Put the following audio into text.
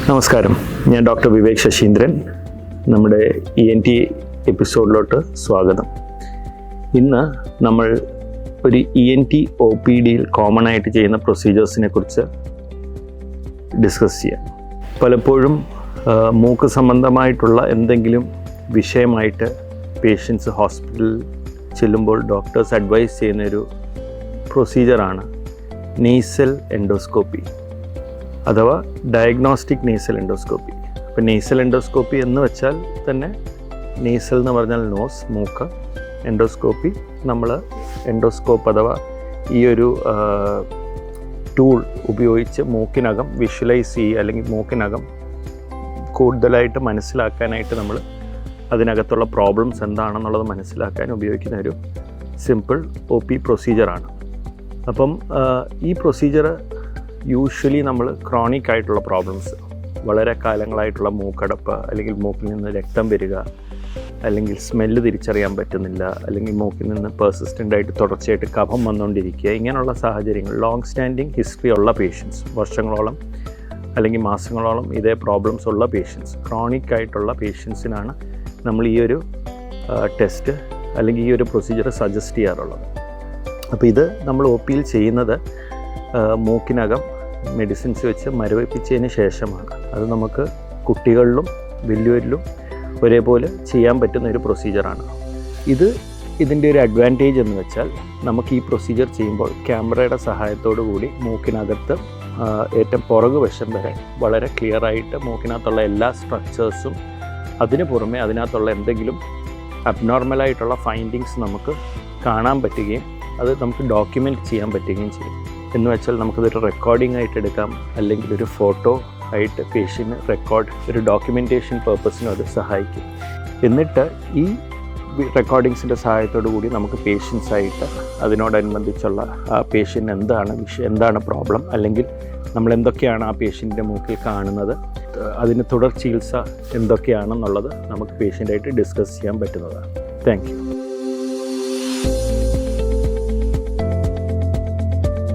നമസ്കാരം, ഞാൻ ഡോക്ടർ വിവേക് ശശീന്ദ്രൻ. നമ്മുടെ ENT എപ്പിസോഡിലോട്ട് സ്വാഗതം. ഇന്ന് നമ്മൾ ഒരു ENT OPDയിൽ കോമൺ ആയിട്ട് ചെയ്യുന്ന പ്രൊസീജിയേഴ്സിനെ കുറിച്ച് ഡിസ്കസ് ചെയ്യാം. പലപ്പോഴും മൂക്ക് സംബന്ധമായിട്ടുള്ള എന്തെങ്കിലും വിഷയമായിട്ട് പേഷ്യൻസ് ഹോസ്പിറ്റലിൽ ചെല്ലുമ്പോൾ ഡോക്ടേഴ്സ് അഡ്വൈസ് ചെയ്യുന്നൊരു പ്രൊസീജിയറാണ് നേസൽ എൻഡോസ്കോപ്പി അഥവാ ഡയഗ്നോസ്റ്റിക് നേസൽ എൻഡോസ്കോപ്പി. അപ്പോൾ നേസൽ എൻഡോസ്കോപ്പി എന്ന് വെച്ചാൽ തന്നെ നേസൽ എന്ന് പറഞ്ഞാൽ നോസ്, മൂക്ക്. എൻഡോസ്കോപ്പി നമ്മൾ എൻഡോസ്കോപ്പ് അഥവാ ഈ ഒരു ടൂൾ ഉപയോഗിച്ച് മൂക്കിനകം വിഷ്വലൈസ് ചെയ്യുക, അല്ലെങ്കിൽ മൂക്കിനകം കൂടുതലായിട്ട് മനസ്സിലാക്കാനായിട്ട് നമ്മൾ അതിനകത്തുള്ള പ്രോബ്ലംസ് എന്താണെന്നുള്ളത് മനസ്സിലാക്കാൻ ഉപയോഗിക്കുന്ന ഒരു സിമ്പിൾ OP പ്രൊസീജിയറാണ്. അപ്പം ഈ പ്രൊസീജിയർ യൂഷ്വലി നമ്മൾ ക്രോണിക് ആയിട്ടുള്ള പ്രോബ്ലംസ്, വളരെ കാലങ്ങളായിട്ടുള്ള മൂക്കടപ്പ്, അല്ലെങ്കിൽ മൂക്കിൽ നിന്ന് രക്തം വരിക, അല്ലെങ്കിൽ സ്മെല്ല് തിരിച്ചറിയാൻ പറ്റുന്നില്ല, അല്ലെങ്കിൽ മൂക്കിൽ നിന്ന് പെർസിസ്റ്റൻ്റ് ആയിട്ട് തുടർച്ചയായിട്ട് കഫം വന്നുകൊണ്ടിരിക്കുക, ഇങ്ങനെയുള്ള സാഹചര്യങ്ങൾ, ലോങ് സ്റ്റാൻഡിങ് ഹിസ്റ്ററി ഉള്ള പേഷ്യൻസ്, വർഷങ്ങളോളം അല്ലെങ്കിൽ മാസങ്ങളോളം ഇതേ പ്രോബ്ലംസ് ഉള്ള പേഷ്യൻസ്, ക്രോണിക് ആയിട്ടുള്ള പേഷ്യൻസിനാണ് നമ്മൾ ഈ ഒരു ടെസ്റ്റ് അല്ലെങ്കിൽ ഈ ഒരു പ്രൊസീജിയർ സജസ്റ്റ് ചെയ്യാറുള്ളത്. അപ്പോൾ ഇത് നമ്മൾ OPയിൽ ചെയ്യുന്നത് മൂക്കിനകം മെഡിസിൻസ് വെച്ച് മരവിപ്പിച്ചതിന് ശേഷമാണ്. അത് നമുക്ക് കുട്ടികളിലും വലിയവരിലും ഒരേപോലെ ചെയ്യാൻ പറ്റുന്ന ഒരു പ്രൊസീജിയറാണ്. ഇതിൻ്റെ ഒരു അഡ്വാൻറ്റേജ് എന്ന് വെച്ചാൽ, നമുക്ക് ഈ പ്രൊസീജിയർ ചെയ്യുമ്പോൾ ക്യാമറയുടെ സഹായത്തോടു കൂടി മൂക്കിനകത്ത് ഏറ്റവും പുറകു വശം വരെ വളരെ ക്ലിയറായിട്ട് മൂക്കിനകത്തുള്ള എല്ലാ സ്ട്രക്ചേഴ്സും, അതിന് പുറമെ അതിനകത്തുള്ള എന്തെങ്കിലും അബ്നോർമലായിട്ടുള്ള ഫൈൻഡിങ്സ് നമുക്ക് കാണാൻ പറ്റുകയും അത് നമുക്ക് ഡോക്യുമെൻറ്റ് ചെയ്യാൻ പറ്റുകയും ചെയ്യും. എന്ന് വെച്ചാൽ നമുക്കതൊരു റെക്കോർഡിംഗ് ആയിട്ട് എടുക്കാം, അല്ലെങ്കിൽ ഒരു ഫോട്ടോ ആയിട്ട് പേഷ്യൻറ്റ് ഒരു ഡോക്യുമെൻറ്റേഷൻ പർപ്പസിനും അത് സഹായിക്കും. എന്നിട്ട് ഈ റെക്കോർഡിങ്സിൻ്റെ സഹായത്തോടു കൂടി നമുക്ക് പേഷ്യൻസായിട്ട് അതിനോടനുബന്ധിച്ചുള്ള ആ പേഷ്യൻ്റ് എന്താണ് പ്രോബ്ലം, അല്ലെങ്കിൽ നമ്മൾ എന്തൊക്കെയാണ് ആ പേഷ്യൻറ്റിൻ്റെ മൂക്കിൽ കാണുന്നത്, അതിന് തുടർ ചികിത്സ എന്തൊക്കെയാണെന്നുള്ളത് നമുക്ക് പേഷ്യൻ്റായിട്ട് ഡിസ്കസ് ചെയ്യാൻ പറ്റുന്നതാണ്. Thank you.